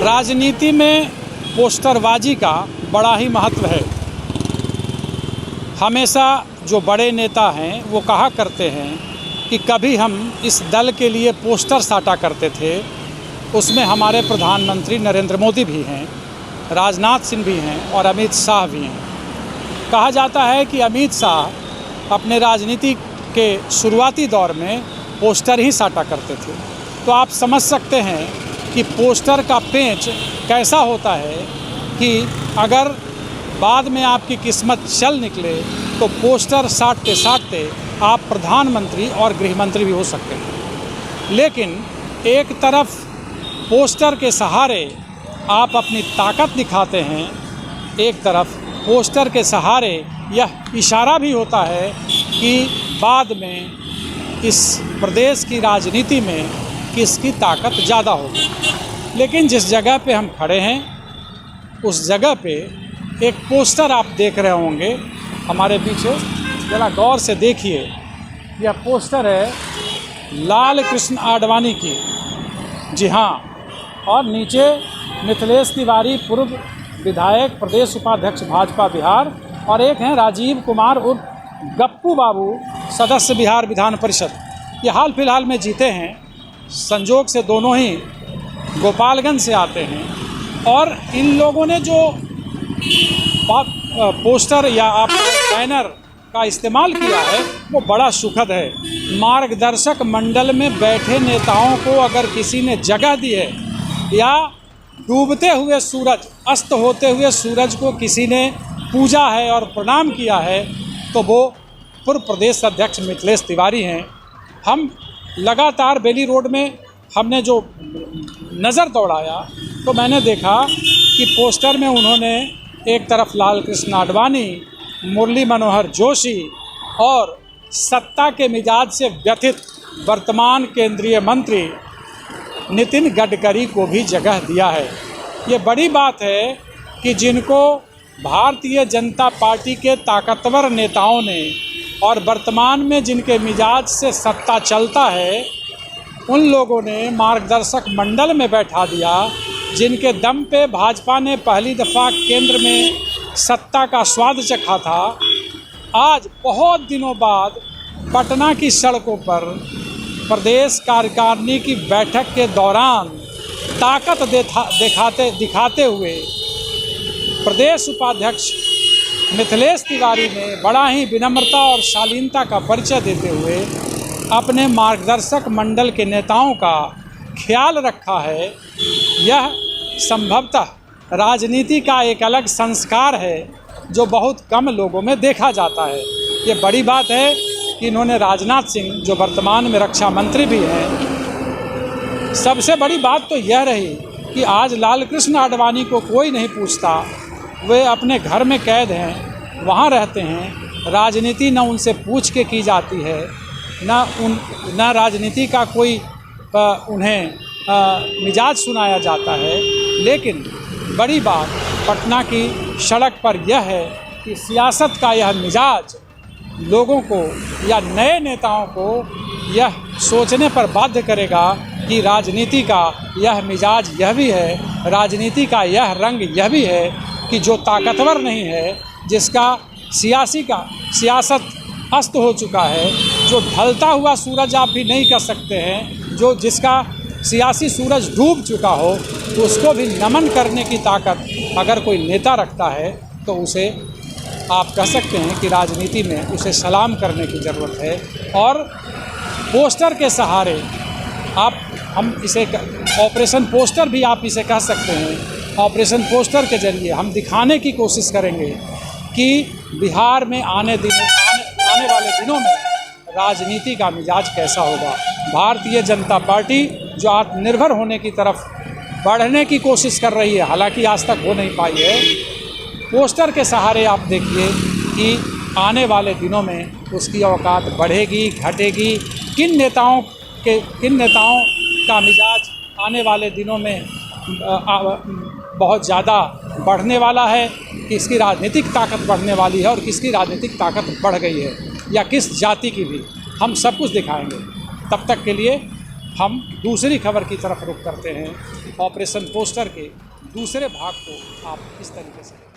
राजनीति में पोस्टरबाजी का बड़ा ही महत्व है। हमेशा जो बड़े नेता हैं वो कहा करते हैं कि कभी हम इस दल के लिए पोस्टर साटा करते थे, उसमें हमारे प्रधानमंत्री नरेंद्र मोदी भी हैं, राजनाथ सिंह भी हैं और अमित शाह भी हैं। कहा जाता है कि अमित शाह अपने राजनीति के शुरुआती दौर में पोस्टर ही साटा करते थे। तो आप समझ सकते हैं कि पोस्टर का पेंच कैसा होता है कि अगर बाद में आपकी किस्मत चल निकले तो पोस्टर साटते साटते आप प्रधानमंत्री और गृहमंत्री भी हो सकते हैं। लेकिन एक तरफ पोस्टर के सहारे आप अपनी ताकत दिखाते हैं, एक तरफ पोस्टर के सहारे यह इशारा भी होता है कि बाद में इस प्रदेश की राजनीति में किसकी ताकत ज़्यादा होगी। लेकिन जिस जगह पे हम खड़े हैं उस जगह पे एक पोस्टर आप देख रहे होंगे हमारे पीछे, ज़रा गौर से देखिए। यह पोस्टर है लाल कृष्ण आडवाणी की, जी हाँ, और नीचे मिथिलेश तिवारी पूर्व विधायक प्रदेश उपाध्यक्ष भाजपा बिहार, और एक हैं राजीव कुमार उर्फ गप्पू बाबू सदस्य बिहार विधान परिषद। ये हाल फिलहाल में जीते हैं, संजोग से दोनों ही गोपालगंज से आते हैं। और इन लोगों ने जो पोस्टर या आप बैनर का इस्तेमाल किया है वो बड़ा सुखद है। मार्गदर्शक मंडल में बैठे नेताओं को अगर किसी ने जगह दी है या डूबते हुए सूरज, अस्त होते हुए सूरज को किसी ने पूजा है और प्रणाम किया है तो वो पूर्व प्रदेश अध्यक्ष मिथिलेश तिवारी हैं। हम लगातार बेली रोड में हमने जो नज़र दौड़ाया तो मैंने देखा कि पोस्टर में उन्होंने एक तरफ लाल कृष्ण आडवाणी, मुरली मनोहर जोशी और सत्ता के मिजाज से व्यथित वर्तमान केंद्रीय मंत्री नितिन गडकरी को भी जगह दिया है। ये बड़ी बात है कि जिनको भारतीय जनता पार्टी के ताकतवर नेताओं ने और वर्तमान में जिनके मिजाज से सत्ता चलता है उन लोगों ने मार्गदर्शक मंडल में बैठा दिया, जिनके दम पे भाजपा ने पहली दफ़ा केंद्र में सत्ता का स्वाद चखा था। आज बहुत दिनों बाद पटना की सड़कों पर प्रदेश कार्यकारिणी की बैठक के दौरान ताकत दिखाते हुए प्रदेश उपाध्यक्ष मिथिलेश तिवारी ने बड़ा ही विनम्रता और शालीनता का परिचय देते हुए अपने मार्गदर्शक मंडल के नेताओं का ख्याल रखा है। यह संभवतः राजनीति का एक अलग संस्कार है जो बहुत कम लोगों में देखा जाता है। ये बड़ी बात है कि इन्होंने राजनाथ सिंह जो वर्तमान में रक्षा मंत्री भी हैं, सबसे बड़ी बात तो यह रही कि आज लाल कृष्ण आडवाणी को कोई नहीं पूछता, वे अपने घर में कैद हैं, वहाँ रहते हैं। राजनीति न उनसे पूछ के की जाती है, न राजनीति का कोई उन्हें मिजाज सुनाया जाता है। लेकिन बड़ी बात पटना की सड़क पर यह है कि सियासत का यह मिजाज लोगों को या नए नेताओं को यह सोचने पर बाध्य करेगा कि राजनीति का यह मिजाज यह भी है, राजनीति का यह रंग यह भी है कि जो ताकतवर नहीं है, जिसका सियासत अस्त हो चुका है, जो ढलता हुआ सूरज आप भी नहीं कर सकते हैं, जो जिसका सियासी सूरज डूब चुका हो, तो उसको भी नमन करने की ताकत अगर कोई नेता रखता है तो उसे आप कह सकते हैं कि राजनीति में उसे सलाम करने की ज़रूरत है। और पोस्टर के सहारे हम इसे ऑपरेशन पोस्टर भी आप इसे कह सकते हैं। ऑपरेशन पोस्टर के ज़रिए हम दिखाने की कोशिश करेंगे कि बिहार में आने वाले दिनों में राजनीति का मिजाज कैसा होगा। भारतीय जनता पार्टी जो आत्मनिर्भर होने की तरफ बढ़ने की कोशिश कर रही है, हालांकि आज तक हो नहीं पाई है, पोस्टर के सहारे आप देखिए कि आने वाले दिनों में उसकी औकात बढ़ेगी, घटेगी। किन नेताओं का मिजाज आने वाले दिनों में बहुत ज़्यादा बढ़ने वाला है, किसकी राजनीतिक ताकत बढ़ने वाली है और किसकी राजनीतिक ताकत बढ़ गई है, या किस जाति की भी, हम सब कुछ दिखाएंगे। तब तक के लिए हम दूसरी खबर की तरफ रुख करते हैं। ऑपरेशन पोस्टर के दूसरे भाग को आप इस तरीके से